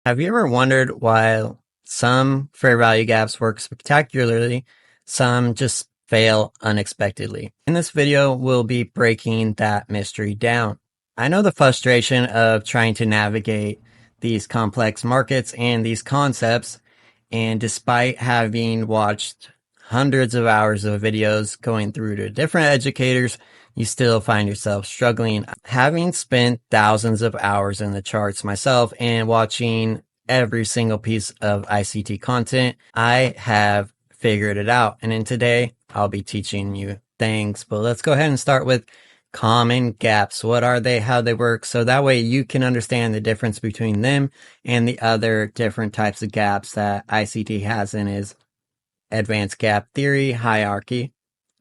Have you ever wondered why some fair value gaps work spectacularly, some just fail unexpectedly? In this video, we'll be breaking that mystery down. I know the frustration of trying to navigate these complex markets and these concepts, and despite having watched hundreds of hours of videos going through to different educators, you still find yourself struggling. Having spent thousands of hours in the charts myself and watching every single piece of ICT content, I have figured it out. And in today, I'll be teaching you things. But let's go ahead and start with common gaps. What are they? How they work? So that way you can understand the difference between them and the other different types of gaps that ICT has in his advanced gap theory hierarchy.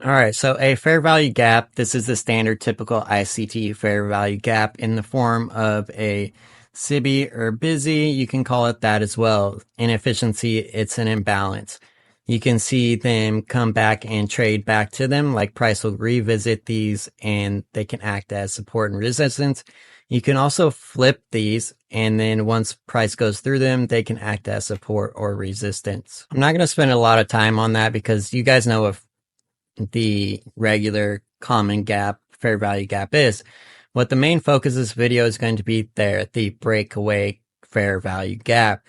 All right, so a fair value gap, this is the standard typical ICT fair value gap in the form of a SIBI or busy. You can call it that as well. Inefficiency, it's an imbalance. You can see them come back and trade back to them, like price will revisit these and they can act as support and resistance. You can also flip these, and then once price goes through them, they can act as support or resistance. I'm not going to spend a lot of time on that because you guys know if the regular common gap, fair value gap is. What the main focus of this video is going to be there, the breakaway fair value gap.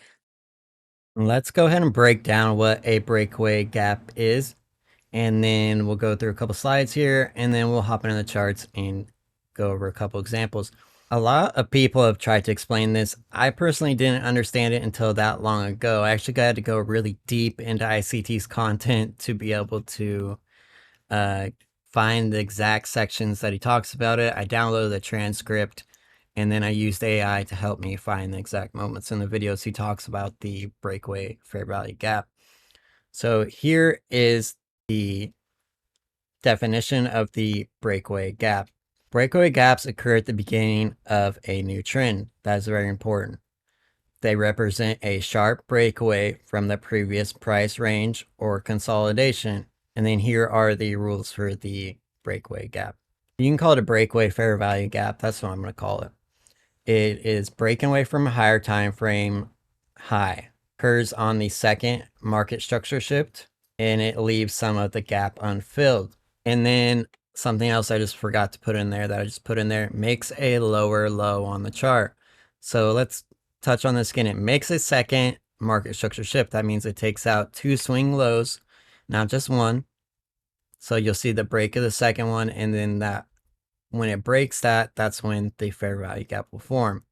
Let's go ahead and break down what a breakaway gap is, and then we'll go through a couple slides here, and then we'll hop into the charts and go over a couple examples. A lot of people have tried to explain this. I personally didn't understand it until that long ago. I actually got to go really deep into ICT's content to be able to find the exact sections that he talks about it. I downloaded the transcript, and then I used AI to help me find the exact moments in the videos he talks about the breakaway fair value gap. So here is the definition of the breakaway gap. Breakaway gaps occur at the beginning of a new trend. That is very important. They represent a sharp breakaway from the previous price range or consolidation. And then here are the rules for the breakaway gap. You can call it a breakaway fair value gap. That's what I'm going to call it. It is breaking away from a higher time frame high. Occurs on the second market structure shift, and it leaves some of the gap unfilled. And then something else I just forgot to put in there that I just put in there makes a lower low on the chart. So let's touch on this again. It makes a second market structure shift. That means it takes out two swing lows, not just one. So you'll see the break of the second one, and then that when it breaks that, that's when the fair value gap will form.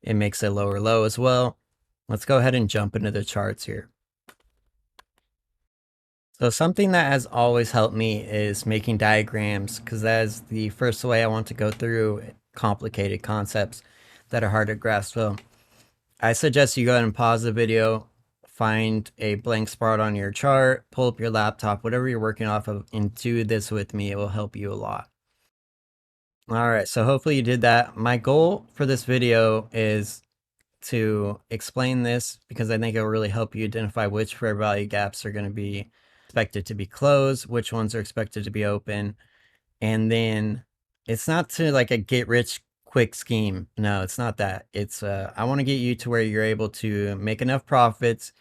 It makes a lower low as well. Let's go ahead and jump into the charts here. So something that has always helped me is making diagrams, because that is the first way I want to go through complicated concepts that are hard to grasp. So I suggest you go ahead and pause the video, find a blank spot on your chart, pull up your laptop, whatever you're working off of, and do this with me. It will help you a lot. All right, so hopefully you did that. My goal for this video is to explain this because I think it will really help you identify which fair value gaps are going to be expected to be closed, which ones are expected to be open. And then it's not to like a get rich quick scheme. No, it's not that. It's I want to get you to where you're able to make enough profits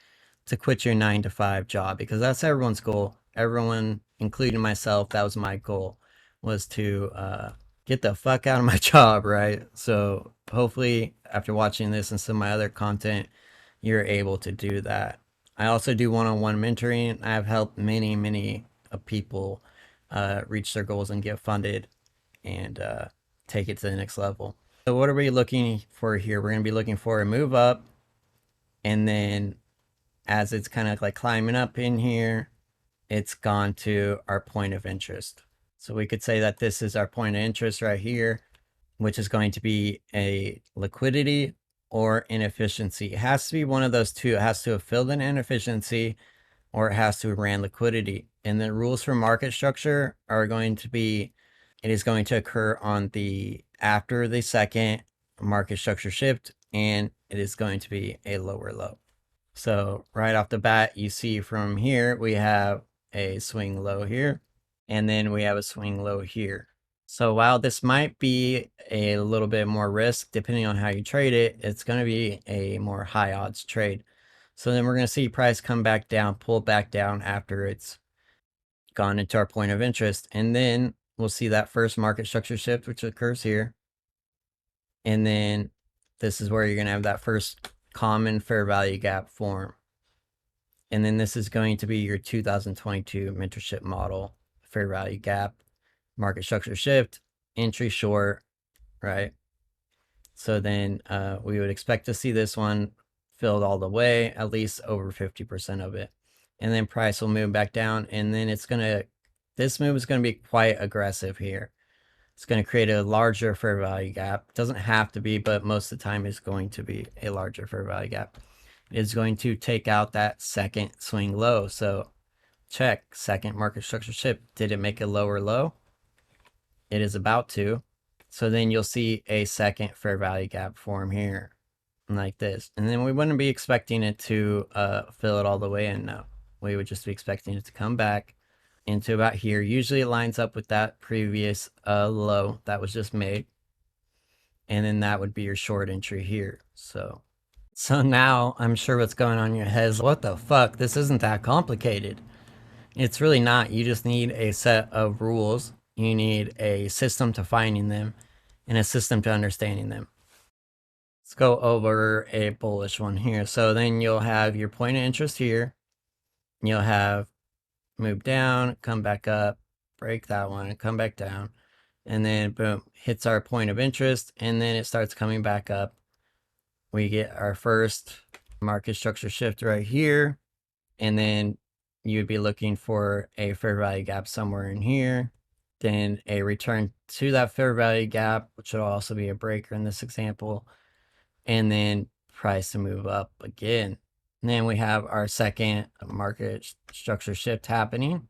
to quit your 9-to-5 job, because that's everyone's goal. Everyone, including myself, that was my goal, was to get the fuck out of my job, right? So hopefully after watching this and some of my other content, you're able to do that. I also do one-on-one mentoring. I've helped many people reach their goals and get funded and take it to the next level. So what are we looking for here? We're going to be looking for a move up, and then as it's kind of like climbing up in here, it's gone to our point of interest. So we could say that this is our point of interest right here, which is going to be a liquidity or inefficiency. It has to be one of those two. It has to have filled an inefficiency, or it has to have ran liquidity. And the rules for market structure are going to be, it is going to occur on the after the second market structure shift, and it is going to be a lower low. So right off the bat, you see from here, we have a swing low here, and then we have a swing low here. So while this might be a little bit more risk, depending on how you trade it, it's going to be a more high odds trade. So then we're going to see price come back down, pull back down after it's gone into our point of interest. And then we'll see that first market structure shift, which occurs here. And then this is where you're going to have that first common fair value gap form. And then this is going to be your 2022 mentorship model, fair value gap, market structure shift, entry short, right? So then we would expect to see this one filled all the way, at least over 50% of it. And then price will move back down. And then this move is going to be quite aggressive here. It's going to create a larger fair value gap. Doesn't have to be, but most of the time it's going to be a larger fair value gap. It's going to take out that second swing low. So check, second market structure shift. Did it make a lower low? It is about to. So then you'll see a second fair value gap form here like this. And then we wouldn't be expecting it to fill it all the way in. No, we would just be expecting it to come back into about here. Usually it lines up with that previous low that was just made. And then that would be your short entry here. So now I'm sure what's going on in your head is, what the fuck? This isn't that complicated. It's really not. You just need a set of rules. You need a system to finding them and a system to understanding them. Let's go over a bullish one here. So then you'll have your point of interest here. You'll have move down, come back up, break that one, and come back down. And then boom, hits our point of interest, and then it starts coming back up. We get our first market structure shift right here. And then you'd be looking for a fair value gap somewhere in here. Then a return to that fair value gap, which will also be a breaker in this example. And then price to move up again. And then we have our second market structure shift happening.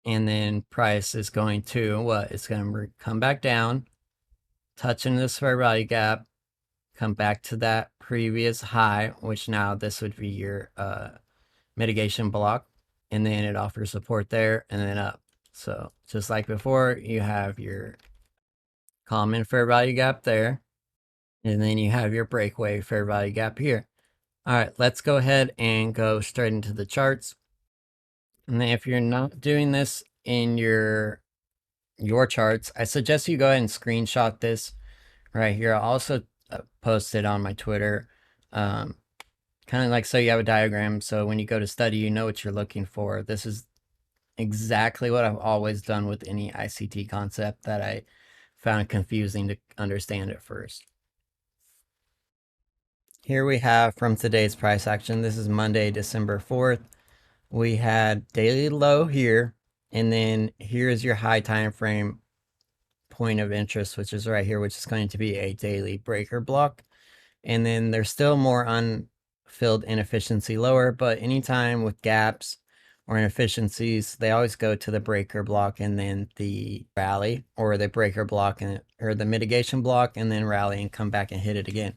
And then price is going to what? It's going to come back down, touching this fair value gap, come back to that previous high, which now this would be your mitigation block. And then it offers support there and then up. So just like before, you have your common fair value gap there. And then you have your breakaway fair value gap here. All right, let's go ahead and go straight into the charts. And then if you're not doing this in your charts, I suggest you go ahead and screenshot this right here. I'll also post it on my Twitter. Kind of like so you have a diagram. So when you go to study, you know what you're looking for. This is exactly what I've always done with any ICT concept that I found confusing to understand at first. Here we have from today's price action. This is Monday, December 4th. We had daily low here, and then here is your high time frame point of interest, which is right here, which is going to be a daily breaker block. And then there's still more unfilled inefficiency lower, but anytime with gaps or inefficiencies, they always go to the breaker block and then the rally, or the breaker block or the mitigation block, and then rally and come back and hit it again.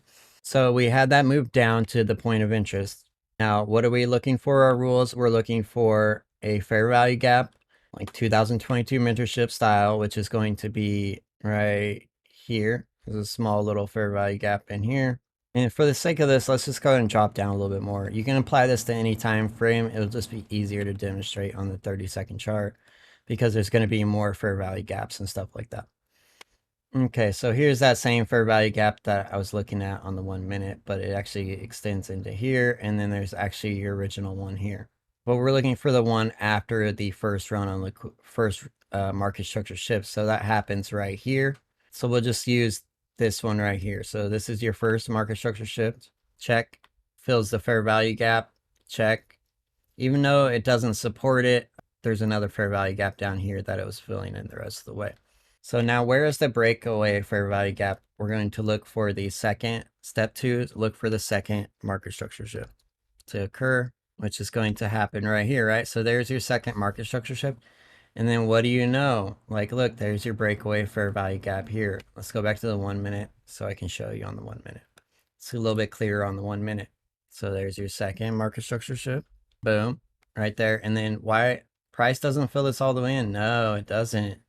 So we had that move down to the point of interest. Now, what are we looking for? Our rules, we're looking for a fair value gap, like 2022 mentorship style, which is going to be right here. There's a small little fair value gap in here. And for the sake of this, let's just go ahead and drop down a little bit more. You can apply this to any time frame. It'll just be easier to demonstrate on the 30-second chart because there's going to be more fair value gaps and stuff like that. Okay, so here's that same fair value gap that I was looking at on the 1 minute, but it actually extends into here, and then there's actually your original one here. But we're looking for the one after the first run on the first market structure shift, so that happens right here. So we'll just use this one right here. So this is your first market structure shift, check. Fills the fair value gap, check. Even though it doesn't support it, there's another fair value gap down here that it was filling in the rest of the way. So now where is the breakaway fair value gap? We're going to look for the second, step 2, look for the second market structure shift to occur, which is going to happen right here, right? So there's your second market structure shift. And then what do you know? Like, look, there's your breakaway fair value gap here. Let's go back to the 1 minute so I can show you on the 1 minute. It's a little bit clearer on the 1 minute. So there's your second market structure shift. Boom, right there. And then why price doesn't fill this all the way in? No, it doesn't.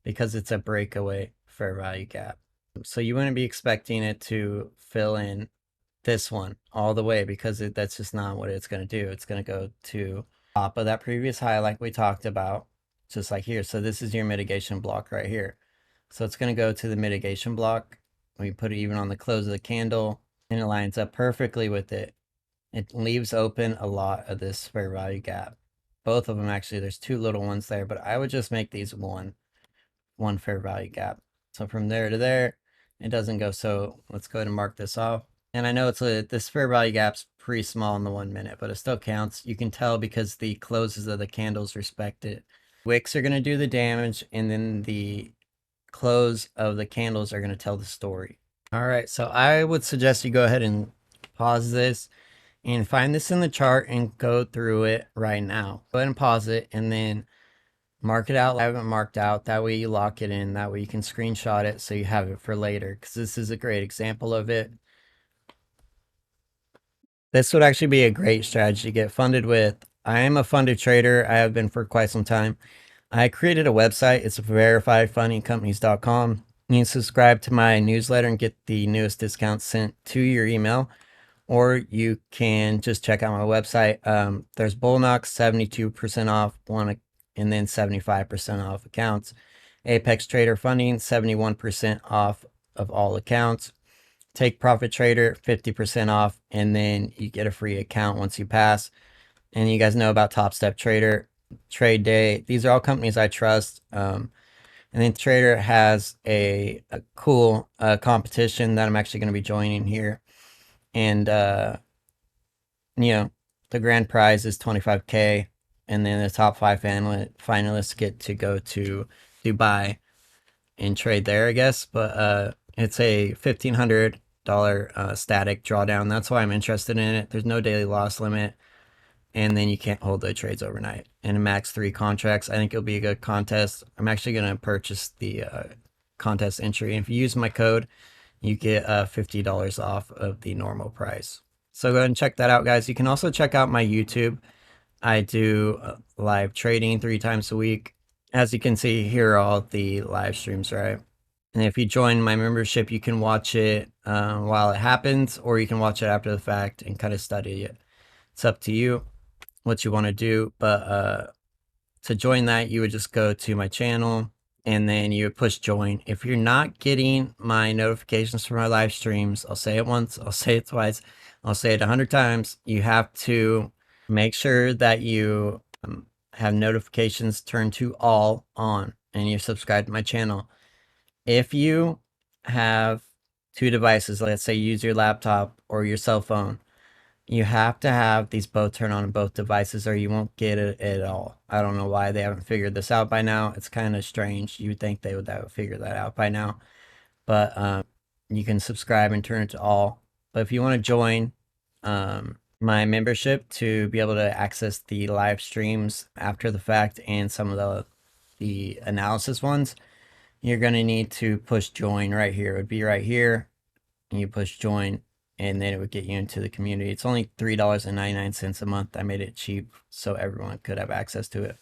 because it's a breakaway fair value gap. So you wouldn't be expecting it to fill in this one all the way because that's just not what it's going to do. It's going to go to top of that previous high like we talked about, just like here. So this is your mitigation block right here. So it's going to go to the mitigation block. We put it even on the close of the candle and it lines up perfectly with it. It leaves open a lot of this fair value gap. Both of them actually, there's two little ones there, but I would just make these one fair value gap. So from there to there, it doesn't go. So let's go ahead and mark this off. And I know this fair value gap's pretty small in the 1 minute, but it still counts. You can tell because the closes of the candles respect it. Wicks are going to do the damage, and then the close of the candles are going to tell the story. All right, so I would suggest you go ahead and pause this and find this in the chart and go through it right now. Go ahead and pause it and then mark it out. I haven't marked out. That way you lock it in. That way you can screenshot it so you have it for later, because this is a great example of it. This would actually be a great strategy to get funded with. I am a funded trader. I have been for quite some time. I created a website. It's verifiedfundingcompanies.com. You can subscribe to my newsletter and get the newest discounts sent to your email, or you can just check out my website. There's Bullnox 72% off one, and then 75% off accounts. Apex Trader Funding 71% off of all accounts. Take Profit Trader 50% off, and then you get a free account once you pass. And you guys know about Top Step Trader, Trade Day. These are all companies I trust. And then Trader has a cool competition that I'm actually going to be joining here. And, you know, the grand prize is 25K. And then the top 5 finalists get to go to Dubai and trade there, I guess. But it's a $1,500 static drawdown. That's why I'm interested in it. There's no daily loss limit. And then you can't hold the trades overnight. And max 3 contracts. I think it'll be a good contest. I'm actually going to purchase the contest entry. And if you use my code, you get $50 off of the normal price. So go ahead and check that out, guys. You can also check out my YouTube. I do live trading 3 times a week. As you can see, here are all the live streams, right? And if you join my membership, you can watch it while it happens, or you can watch it after the fact and kind of study it. It's up to you what you want to do. But to join that, you would just go to my channel and then you would push join. If you're not getting my notifications for my live streams, I'll say it once, I'll say it twice, I'll say it 100 times. You have to make sure that you have notifications turned to all on and you're subscribed to my channel. If you have 2 devices, let's say use your laptop or your cell phone, you have to have these both turned on both devices or you won't get it at all. I don't know why they haven't figured this out by now. It's kind of strange. You would think they would have figured that out by now. But you can subscribe and turn it to all. But if you want to join my membership to be able to access the live streams after the fact and some of the analysis ones, you're going to need to push join right here. It would be right here. And you push join, and then it would get you into the community. It's only $3.99 a month. I made it cheap so everyone could have access to it.